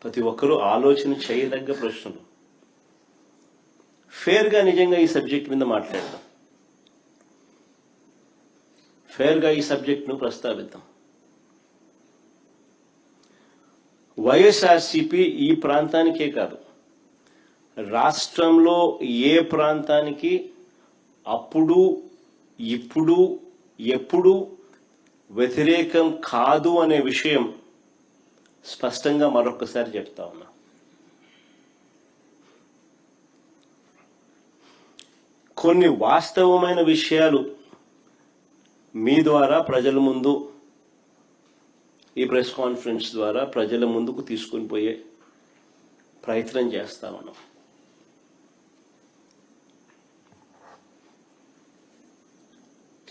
ప్రతి ఒక్కరూ ఆలోచన చేయదగ్గ ప్రశ్నలు. ఫేర్గా నిజంగా ఈ సబ్జెక్ట్ మీద మాట్లాడదాం, ఫేర్గా ఈ సబ్జెక్ట్ను ప్రస్తావిద్దాం. వైఎస్ఆర్సీపీ ఈ ప్రాంతానికే కాదు, రాష్ట్రంలో ఏ ప్రాంతానికి అప్పుడు ఇప్పుడు ఎప్పుడు వ్యతిరేకం కాదు అనే విషయం స్పష్టంగా మరొకసారి చెప్తా ఉన్నా. కొన్ని వాస్తవమైన విషయాలు మీ ద్వారా ప్రజల ముందు, ఈ ప్రెస్ కాన్ఫరెన్స్ ద్వారా ప్రజల ముందుకు తీసుకుని పోయే ప్రయత్నం చేస్తా ఉన్నాం.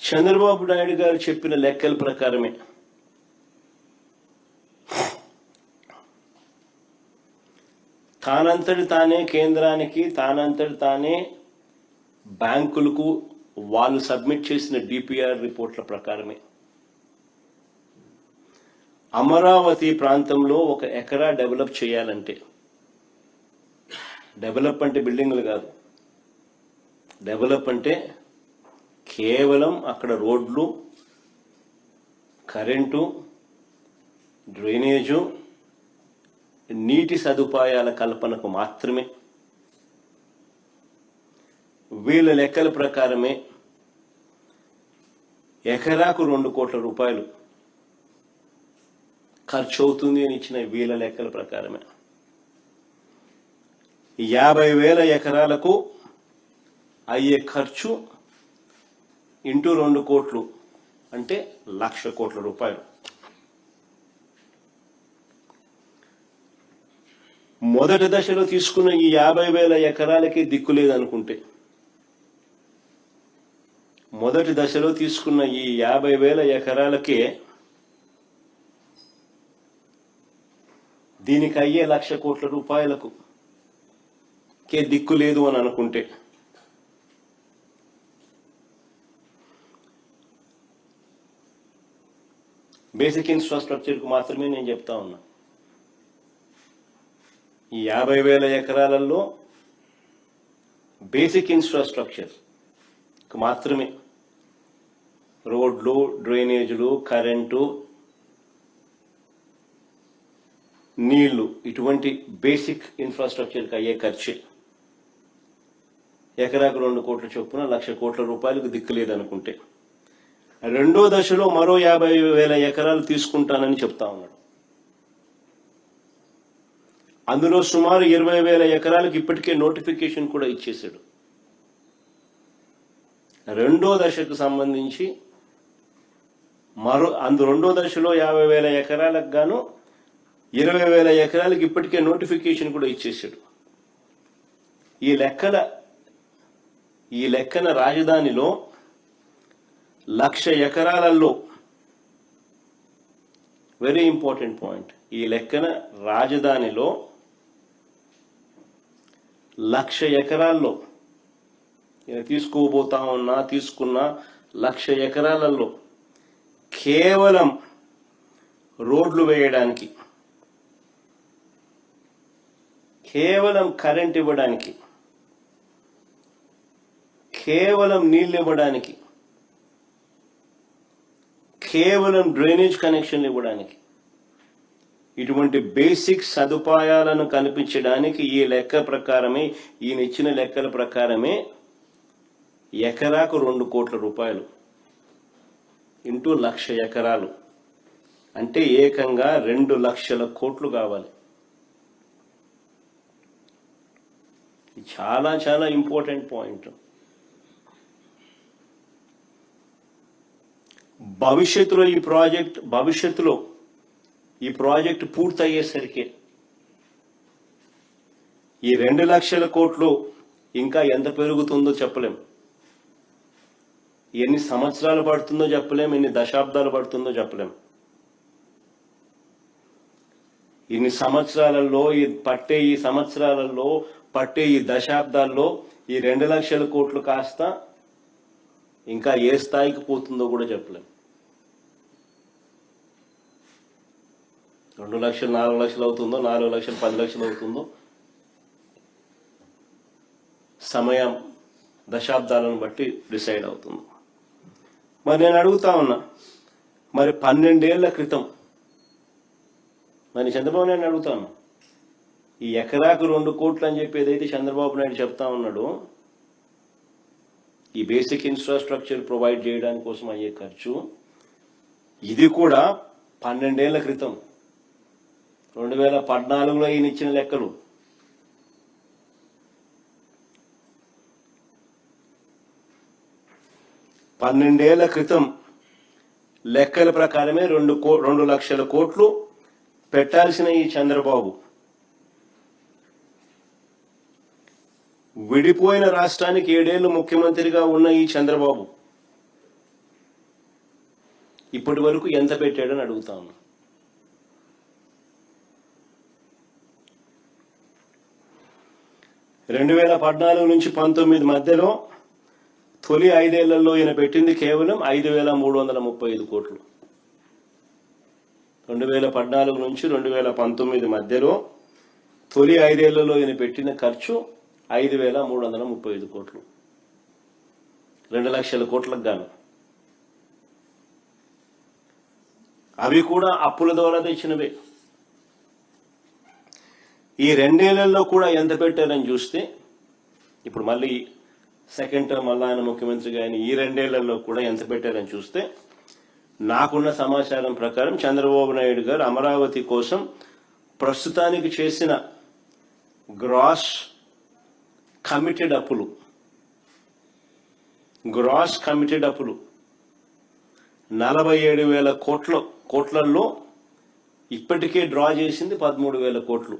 చంద్రబాబు నాయుడు గారు చెప్పిన లెక్కల ప్రకారమే తానంతటి తానే కేంద్రానికి, తానంతటి తానే బ్యాంకులకు వాళ్ళు సబ్మిట్ చేసిన డిపిఆర్ రిపోర్ట్ల ప్రకారమే అమరావతి ప్రాంతంలో 1 ఎకరా డెవలప్ చేయాలంటే, డెవలప్ అంటే బిల్డింగ్లు కాదు, డెవలప్ అంటే కేవలం అక్కడ రోడ్లు, కరెంటు, డ్రైనేజు, నీటి సదుపాయాల కల్పనకు మాత్రమే. వీళ్ళ లెక్కల ప్రకారమే ఎకరాకు 2 కోట్ల రూపాయలు ఖర్చు అవుతుంది అని ఇచ్చిన వీళ్ళ లెక్కల ప్రకారమే 50,000 ఎకరాలకు అయ్యే ఖర్చు ఇంటూ 2 కోట్లు అంటే 1,00,000 కోట్ల రూపాయలు. మొదటి దశలో తీసుకున్న ఈ 50,000 ఎకరాలకి దిక్కు లేదనుకుంటే, మొదటి దశలో తీసుకున్న ఈ 50,000 ఎకరాలకే దీనికి అయ్యే 1,00,000 కోట్ల రూపాయలకు దిక్కు లేదు అని అనుకుంటే, బేసిక్ ఇన్ఫ్రాస్ట్రక్చర్కు మాత్రమే నేను చెప్తా ఉన్నా. ఈ 50,000 ఎకరాలలో బేసిక్ ఇన్ఫ్రాస్ట్రక్చర్ మాత్రమే, రోడ్లు, డ్రైనేజీలు, కరెంటు, నీళ్లు, ఇటువంటి బేసిక్ ఇన్ఫ్రాస్ట్రక్చర్కి అయ్యే ఖర్చే ఎకరాకు 2 కోట్ల చొప్పున 1,00,000 కోట్ల రూపాయలకు దిక్కు లేదనుకుంటే, రెండో దశలో మరో 50,000 ఎకరాలు తీసుకుంటానని చెప్తా ఉన్నాడు. అందులో సుమారు 20,000 ఎకరాలకు ఇప్పటికే నోటిఫికేషన్ కూడా ఇచ్చేశాడు. రెండో దశకు సంబంధించి రెండో దశలో 50,000 ఎకరాలకు గాను 20,000 ఎకరాలకు ఇప్పటికే నోటిఫికేషన్ కూడా ఇచ్చేశాడు. ఈ లెక్కన రాజధానిలో 1,00,000 ఎకరాలలో, వెరీ ఇంపార్టెంట్ పాయింట్, ఈ లెక్కన రాజధానిలో 1,00,000 ఎకరాల్లో తీసుకున్న 1,00,000 ఎకరాలలో కేవలం రోడ్లు వేయడానికి, కేవలం కరెంట్ ఇవ్వడానికి, కేవలం నీళ్ళు ఇవ్వడానికి, కేవలం డ్రైనేజ్ కనెక్షన్లు ఇవ్వడానికి, ఇటువంటి బేసిక్ సదుపాయాలను కల్పించడానికి ఈ లెక్క ప్రకారమే, ఈయన ఇచ్చిన లెక్కల ప్రకారమే ఎకరాకు 2 కోట్ల రూపాయలు ఇంటూ 1,00,000 ఎకరాలు అంటే ఏకంగా 2,00,000 కోట్లు కావాలి. చాలా చాలా ఇంపార్టెంట్ పాయింట్. భవిష్యత్తులో ఈ ప్రాజెక్ట్ పూర్తయ్యేసరికి ఈ 2,00,000 కోట్లు ఇంకా ఎంత పెరుగుతుందో చెప్పలేం, ఎన్ని సంవత్సరాలు పడుతుందో చెప్పలేం, ఎన్ని దశాబ్దాలు పడుతుందో చెప్పలేం. ఈ సంవత్సరాలలో పట్టే ఈ దశాబ్దాల్లో ఈ 2,00,000 కోట్లు కాస్త ఇంకా ఏ స్థాయికి పోతుందో కూడా చెప్పలేం. 2 లక్షలు 4 లక్షలు అవుతుందో, 4 లక్షలు 10 లక్షలు అవుతుందో, సమయం దశాబ్దాలను బట్టి డిసైడ్ అవుతుంది. మరి నేను అడుగుతా ఉన్నా, మరి 12 ఏళ్ల క్రితం మరి చంద్రబాబు నాయుడు అడుగుతాను, ఈ ఎకరాకు 2 కోట్లు అని చెప్పి ఏదైతే చంద్రబాబు నాయుడు చెప్తా ఉన్నాడో, ఈ బేసిక్ ఇన్ఫ్రాస్ట్రక్చర్ ప్రొవైడ్ చేయడానికి కోసం అయ్యే ఖర్చు, ఇది కూడా 12 ఏళ్ల క్రితం 2014లో ఈయన ఇచ్చిన లెక్కలు. పన్నెండేళ్ల క్రితం లెక్కల ప్రకారమే 2 లక్షల కోట్లు పెట్టాల్సిన ఈ చంద్రబాబు విడిపోయిన రాష్ట్రానికి 7 ఏళ్లు ముఖ్యమంత్రిగా ఉన్న ఈ చంద్రబాబు ఇప్పటి వరకు ఎంత పెట్టాడని అడుగుతా ఉన్నా. రెండు 2014 నుంచి 19 మధ్యలో తొలి 5 ఏళ్లలో ఈయన పెట్టింది కేవలం 5,335 కోట్లు. 2014 నుంచి 2019 మధ్యలో తొలి 5 ఏళ్లలో ఈయన పెట్టిన ఖర్చు 5,335 కోట్లు, 2 లక్షల కోట్లకు గాను. అవి కూడా అప్పుల ద్వారా తెచ్చినవే. ఈ 2 ఏళ్లలో కూడా ఎంత పెట్టారని చూస్తే, ఇప్పుడు మళ్ళీ సెకండ్ టర్మ్ మళ్ళీ ఆయన ముఖ్యమంత్రిగా ఆయన ఈ 2 ఏళ్లలో కూడా ఎంత పెట్టారని చూస్తే, నాకున్న సమాచారం ప్రకారం చంద్రబాబు నాయుడు గారు అమరావతి కోసం ప్రస్తుతానికి చేసిన గ్రాస్ కమిటెడ్ అప్పులు 47,000 కోట్లలో ఇప్పటికే డ్రా చేసింది 13,000 కోట్లు.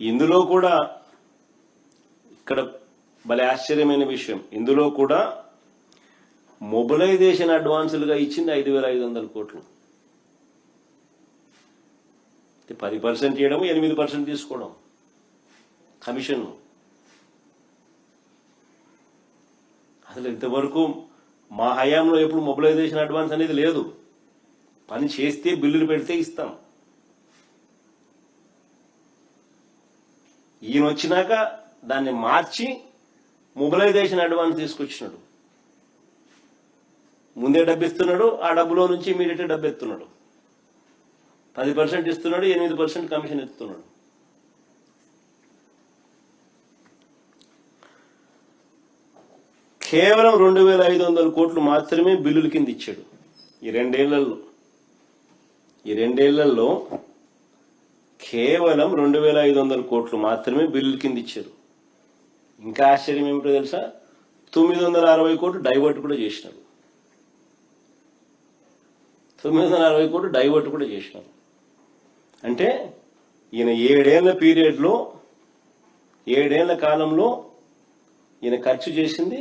ఇందులో కూడా ఇక్కడ భలే ఆశ్చర్యమైన విషయం, ఇందులో కూడా మొబిలైజేషన్ అడ్వాన్సులుగా ఇచ్చింది 5,500 కోట్లు. 10% చేయడం, 8% తీసుకోవడం కమిషన్. అసలు ఇంతవరకు మా హయాంలో ఎప్పుడు మొబిలైజేషన్ అడ్వాన్స్ అనేది లేదు. పని చేస్తే బిల్లులు పెడితే ఇస్తాం. ఈయన వచ్చినాక దాన్ని మార్చి మొబిలైజేషన్ అడ్వాన్స్ తీసుకొచ్చినాడు. ముందే డబ్బు ఇస్తున్నాడు, ఆ డబ్బులో నుంచి ఇమీడియట్ డబ్బు ఎత్తున్నాడు. 10% ఇస్తున్నాడు, 8% కమిషన్ ఎత్తున్నాడు. కేవలం 2,500 కోట్లు మాత్రమే బిల్లుల కింద ఇచ్చాడు ఈ 2 ఏళ్లలో. కేవలం 2,500 కోట్లు మాత్రమే బిల్లుల కింద ఇచ్చారు. ఇంకా ఆశ్చర్యం ఏమిటో తెలుసా, 960 కోట్లు డైవర్ట్ కూడా చేసినారు. 960 కోట్లు డైవర్ట్ కూడా చేసినారు. అంటే ఈయన 7 ఏళ్ల పీరియడ్లో, 7 ఏళ్ల కాలంలో ఈయన ఖర్చు చేసింది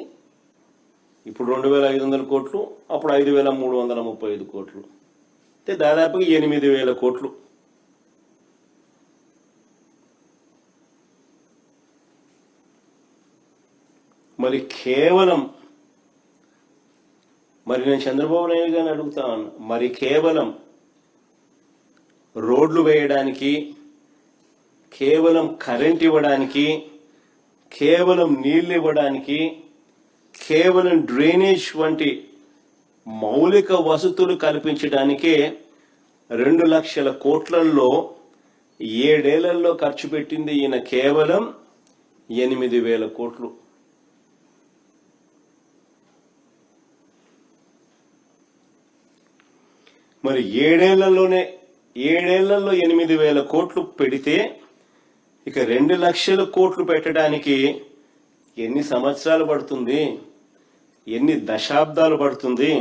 ఇప్పుడు 2,500 కోట్లు, అప్పుడు 5,335 కోట్లు, అంటే దాదాపుగా 8,000 కోట్లు. మరి కేవలం నేను చంద్రబాబు నాయుడు గారిని అడుగుతా ఉన్నా, మరి కేవలం రోడ్లు వేయడానికి, కేవలం కరెంట్ ఇవ్వడానికి, కేవలం నీళ్లు ఇవ్వడానికి, కేవలం డ్రైనేజ్ వంటి మౌలిక వసతులు కల్పించడానికే 2 లక్షల కోట్లలో 7 ఏళ్లలో ఖర్చు పెట్టింది ఈయన కేవలం 8,000 కోట్లు. మరి 7 ఏళ్లలో 8,000 కోట్లు పెడితే, ఇక 2 లక్షల కోట్లు పెట్టడానికి ఎన్ని సంవత్సరాలు పడుతుంది, ఎన్ని దశాబ్దాలు పడుతుంది?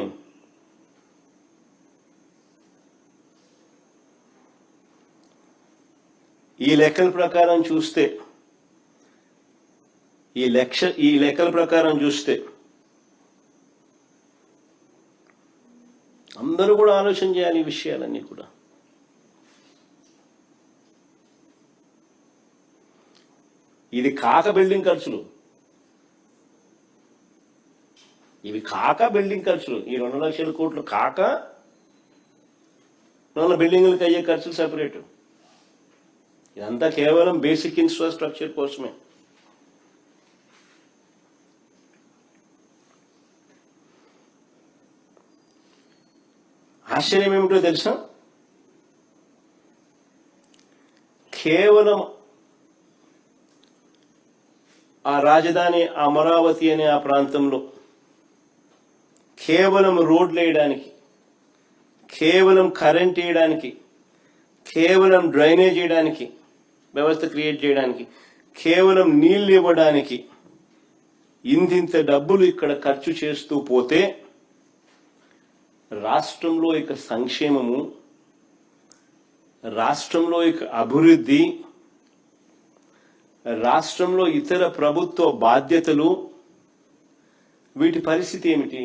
ఈ లెక్కల ప్రకారం చూస్తే అందరూ కూడా ఆలోచన చేయాలి ఈ విషయాలన్నీ కూడా. ఇది కాక బిల్డింగ్ ఖర్చులు, ఈ 2 లక్షల కోట్లు కాక మళ్ళీ బిల్డింగ్లకు అయ్యే ఖర్చులు సెపరేట్. ఇదంతా కేవలం బేసిక్ ఇన్ఫ్రాస్ట్రక్చర్ కోసమే. ఆశ్చర్యం ఏమిటో తెలుసా, కేవలం ఆ రాజధాని అమరావతి అనే ఆ ప్రాంతంలో కేవలం రోడ్లు వేయడానికి, కేవలం కరెంట్ వేయడానికి, కేవలం డ్రైనేజ్ చేయడానికి, వ్యవస్థ క్రియేట్ చేయడానికి, కేవలం నీళ్లు ఇవ్వడానికి ఇంతింత డబ్బులు ఇక్కడ ఖర్చు చేస్తూ పోతే రాష్ట్రంలో ఇక సంక్షేమము, రాష్ట్రంలో ఇక అభివృద్ధి, రాష్ట్రంలో ఇతర ప్రభుత్వ బాధ్యతలు, వీటి పరిస్థితి ఏమిటి?